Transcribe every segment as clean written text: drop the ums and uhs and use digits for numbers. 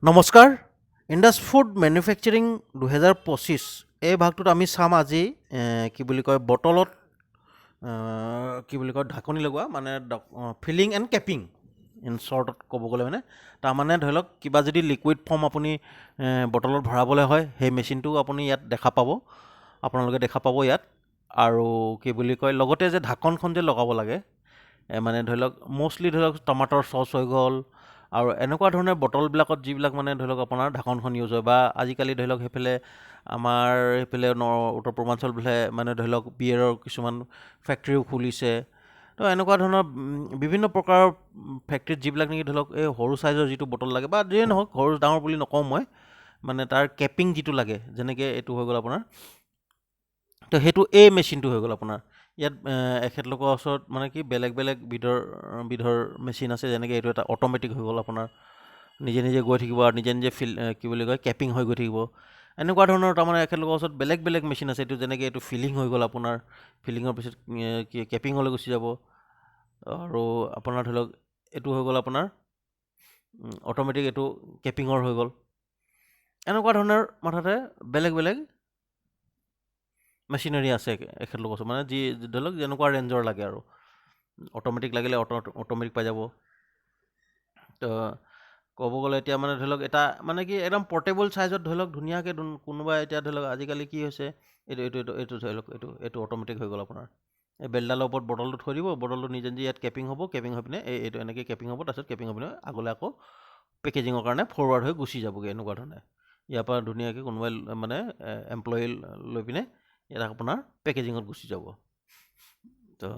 নমস্কাৰ Indus food manufacturing 2025 এই ভাগটোত আমি চাম আজি কি বুলি কয় বটলত কি বুলি কয় ঢাকনি লগোৱা মানে ফিলিং এণ্ড কেপিং ইন শ্বৰ্টত ক'ব গ'লে মানে তাৰমানে ধৰি লওক কিবা যদি লিকুইড ফৰ্ম আপুনি বটলত ভৰাবলৈ হয় সেই মেচিনটো আপুনি ইয়াত আপোনালোকে দেখা পাব ইয়াত আৰু কি বুলি কয় লগতে যে ঢাকনখন যে লগাব লাগে মানে ধৰি লওক মষ্টলি ধৰি লওক টমাটৰ চচ হৈ গ'ল আৰু এনেকুৱা ধৰণৰ বটলবিলাকত যিবিলাক মানে ধৰি লওক আপোনাৰ ঢাকনখন ইউজ হয় বা আজিকালি ধৰি লওক সেইফালে আমাৰ সেইফালে উত্তৰ পূৰ্বাঞ্চলফালে মানে ধৰি লওক বিয়েৰৰ কিছুমান ফেক্টৰীও খুলিছে তো এনেকুৱা ধৰণৰ বিভিন্ন প্ৰকাৰৰ ফেক্টৰীত যিবিলাক নেকি ধৰি লওক এই সৰু ছাইজৰ যিটো বটল লাগে বা যিয়ে নহওক সৰু ডাঙৰ বুলি নকওঁ মই মানে তাৰ কেপিং যিটো লাগে যেনেকৈ এইটো হৈ গ'ল আপোনাৰ তো সেইটো এই মেচিনটো হৈ গ'ল আপোনাৰ ইয়াত এখেতলোকৰ ওচৰত মানে কি বেলেগ বেলেগ বিধৰ মেচিন আছে যেনেকৈ এইটো এটা অট'মেটিক হৈ গ'ল আপোনাৰ নিজে নিজে গৈ থাকিব আৰু নিজে নিজে কি বুলি কয় কেপিং হৈ গৈ থাকিব এনেকুৱা ধৰণৰ তাৰমানে এখেতলোকৰ ওচৰত বেলেগ বেলেগ মেচিন আছে এইটো যেনেকৈ এইটো ফিলিং হৈ গ'ল আপোনাৰ ফিলিঙৰ পিছত কেপিঙলৈ গুচি যাব আৰু আপোনাৰ ধৰি লওক এইটো হৈ গ'ল আপোনাৰ অট'মেটিক এইটো কেপিঙৰ হৈ গ'ল এনেকুৱা ধৰণৰ মুঠতে বেলেগ বেলেগ মেচিনাৰী আছে এখেতলোকৰ ওচৰত মানে যি ধৰি লওক যেনেকুৱা ৰেঞ্জৰ লাগে আৰু অট'মেটিক লাগিলে অট'মেটিক পাই যাব তো ক'ব গ'লে এতিয়া মানে ধৰি লওক এটা মানে কি একদম পৰ্টেবল চাইজত ধৰি লওক ধুনীয়াকৈ কোনোবাই এতিয়া ধৰি লওক আজিকালি কি হৈছে এইটো ধৰি লওক এইটো অট'মেটিক হৈ গ'ল আপোনাৰ এই বেলডালৰ ওপৰত বটলটো থৈ দিব বটলটো নিজে নিজে ইয়াত কেপিং হ'ব কেপিং হৈ পিনে এইটো এনেকৈ কেপিং হ'ব তাৰপিছত কেপিং হৈ পিনে আগলৈ আকৌ পেকেজিঙৰ কাৰণে ফৰৱাৰ্ড হৈ গুচি যাবগৈ এনেকুৱা ধৰণে ইয়াৰ পৰা ধুনীয়াকৈ কোনোবাই মানে এমপ্লয়ী লৈ পিনে ইয়াত আপোনাৰ পেকেজিঙত গুচি যাব তো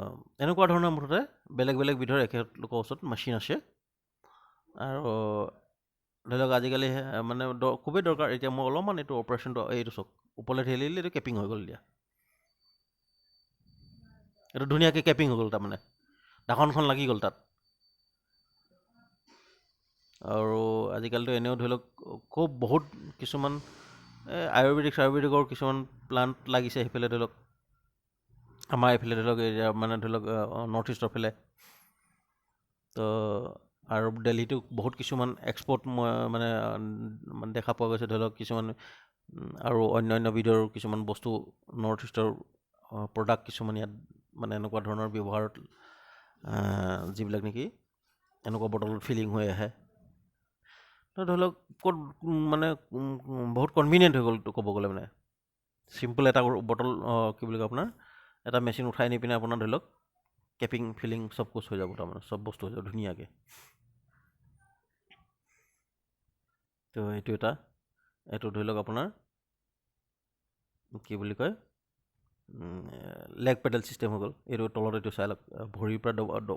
এনেকুৱা ধৰণৰ মুঠতে বেলেগ বেলেগ বিধৰ এখেতলোকৰ ওচৰত মেচিন আছে আৰু ধৰি লওক আজিকালি মানে খুবেই দৰকাৰ এতিয়া মই অলপমান এইটো অপাৰেশ্যনটো এইটো চাওক ওপৰলৈ ঠেলি দিলে এইটো কেপিং হৈ গ'ল এতিয়া এইটো ধুনীয়াকৈ কেপিং হৈ গ'ল তাৰমানে ঢাকনখন লাগি গ'ল তাত আৰু আজিকালিতো এনেও ধৰি লওক খুব বহুত কিছুমান আয়ুৰ্বেদিকৰ কিছুমান প্লাণ্ট লাগিছে সেইফালে ধৰি লওক আমাৰ এইফালে ধৰি লওক এতিয়া মানে ধৰি লওক নৰ্থ ইষ্টৰ ফালে তো আৰু দিল্লীতো বহুত কিছুমান এক্সপৰ্ট মই মানে দেখা পোৱা গৈছে ধৰি লওক কিছুমান আৰু অন্য বিধৰ কিছুমান বস্তু নৰ্থ ইষ্টৰ প্ৰডাক্ট কিছুমান ইয়াত মানে এনেকুৱা ধৰণৰ ব্যৱহাৰত যিবিলাক নেকি এনেকুৱা বটলত ফিলিং হৈ আহে তো ধৰি লওক ক'ত মানে বহুত কনভিনিয়েণ্ট হৈ গ'ল ক'ব গ'লে মানে চিম্পল এটা বটল কি বুলি কয় আপোনাৰ এটা মেচিন উঠাই নি পিনে আপোনাৰ ধৰি লওক কেপিং ফিলিং চব কোচ হৈ যাব তাৰমানে চব বস্তু হৈ যাব ধুনীয়াকৈ তো এইটো ধৰি লওক আপোনাৰ কি বুলি কয় লেগ পেডেল ছিষ্টেম হৈ গ'ল এইটো তলত এইটো চাই লওক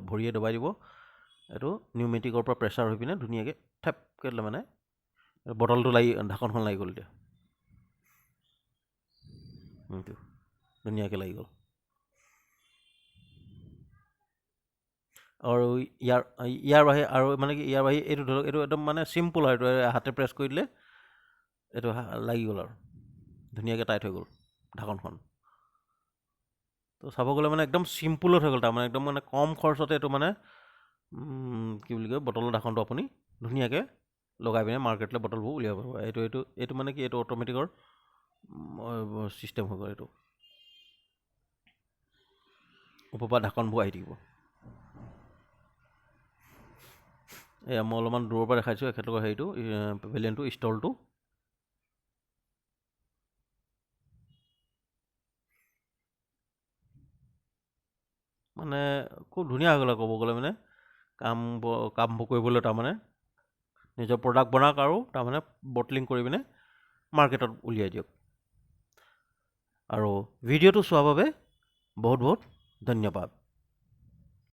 ভৰিয়ে দবাই দিব এইটো নিউমেটিকৰ পৰা প্ৰেছাৰ হৈ পিনে ধুনীয়াকৈ থেপকৈ মানে বটলটো ঢাকনখন লাগি গ'ল এতিয়া ধুনীয়াকৈ লাগি গ'ল আৰু ইয়াৰ বাহিৰে আৰু মানে কি ইয়াৰ বাহিৰে এইটো ধৰক এইটো একদম মানে চিম্পুল হয় এইটো হাতে প্ৰেছ কৰি দিলে এইটো লাগি গ'ল আৰু ধুনীয়াকৈ টাইট হৈ গ'ল ঢাকনখন তো চাব গ'লে মানে একদম চিম্পুলত হৈ গ'ল তাৰমানে একদম মানে কম খৰচতে এইটো মানে কি বুলি কয় বটলৰ ঢাকনটো আপুনি ধুনীয়াকৈ লগাই পিনে মাৰ্কেটলৈ বটলবোৰ উলিয়াব পাৰিব এইটো মানে কি এইটো অট'মেটিকৰ ছিষ্টেম হৈ গ'ল এইটো ওপৰৰ পৰা ঢাকনবোৰ আহি থাকিব এয়া মই অলপমান দূৰৰ পৰা দেখাইছোঁ এখেতলোকৰ হেৰিটো পেভিলিয়নটো ষ্টলটো মানে খুব ধুনীয়া হৈ গ'ল ক'ব গ'লে মানে কামবোৰ কৰিবলৈ তাৰমানে নিজৰ প্ৰডাক্ট বনাওক আৰু তাৰমানে বটলিং কৰি পিনে মাৰ্কেটত উলিয়াই দিয়ক আৰু ভিডিঅ'টো চোৱাৰ বাবে বহুত বহুত ধন্যবাদ